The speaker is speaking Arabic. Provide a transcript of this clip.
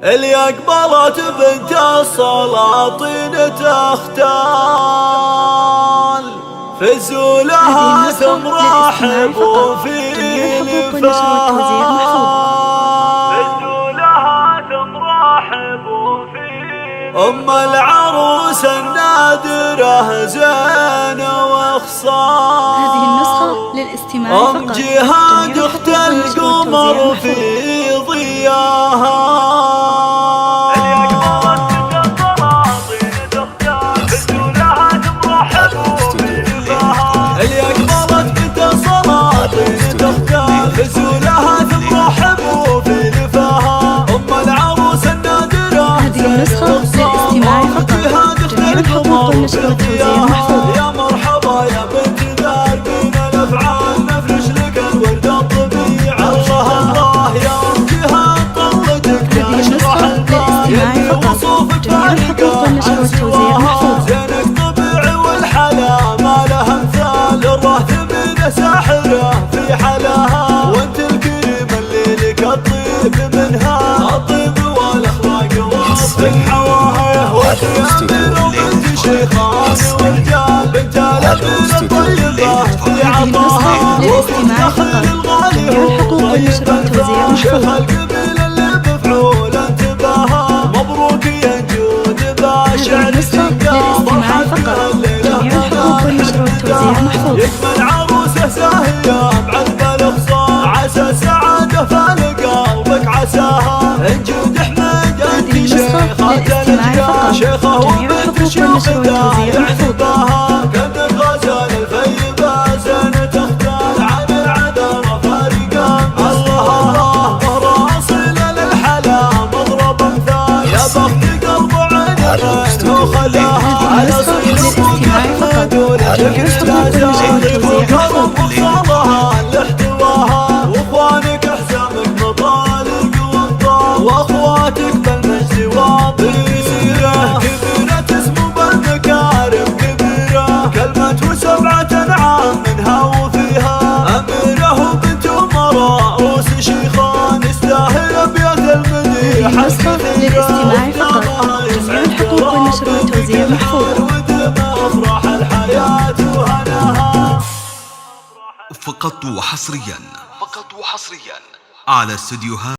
اللي أقبلت بنت السلاطين تختال فزوا لها ثم رحبوا في أم العروس النادرة زينة وخصال. هذه النسخة للاستماع فقط. أم جهاد أخت القمر في ضياها فزوا لها ثم رحبوا في لفاها. أم العروس النادرة هذه النسخة للاستماع فقط. جميع الحقوق والنشر والتوزيع محفوظ. يا مرحبا يا بنت داربين الأفعال نفرش لك الورد الطبيعي. الله الله يا أم جهاد طلتك هذه النسخة للاستماع فقط. جميع الحقوق والنشر والتوزيع محفوظ. زينك طبيعي والحلا ما لها مثال. الرهث من ساحره في حلاها وانت الكريم اللي لك الطيب منها. الطيب والاخلاق وصفك حواها وتيامر وبنت شيخان ورجال. بنت الابن الطيبه في عطاها للاستماع فقط. جميع الحقوق والنشر والتوزيع محفوظ. شيخ القبيل اللي بفعول انتباها. مبروك يا جود باشعر للاستماع فقط. جميع الحقوق والنشر والتوزيع محفوظ. يكمل عروسه ساهيه بعذب الاخصار. عسى السعاده فالق قلبك عساها. انجود احمد انت شيخه الاشياء. شيخه وبنت شيوخها يعتباها. كانك غزال الفيبه زينة تختال عن العذاب فارقا. الله الله مهر اصيل للحلا مضرب امثال. يا بخت قلب عين وخلاها على صيل ابوك احمد ولك الجازات. وكرم وصالها لاحتواها. واخوانك احزامك مطالق وابطال. واخواتك بالمجد واطيره. كبيرة اسمه بالمكارم كبيرة. كلمة وسبعة انعام منها وفيها. اميره وبنت امراء روس شيخان. يستاهل ابيات المديح للاستماع فقط. جميع الحقوق والنشر والتوزيع محفوظ. افراح الحياة وهناها. فقط وحصريا على استديوهات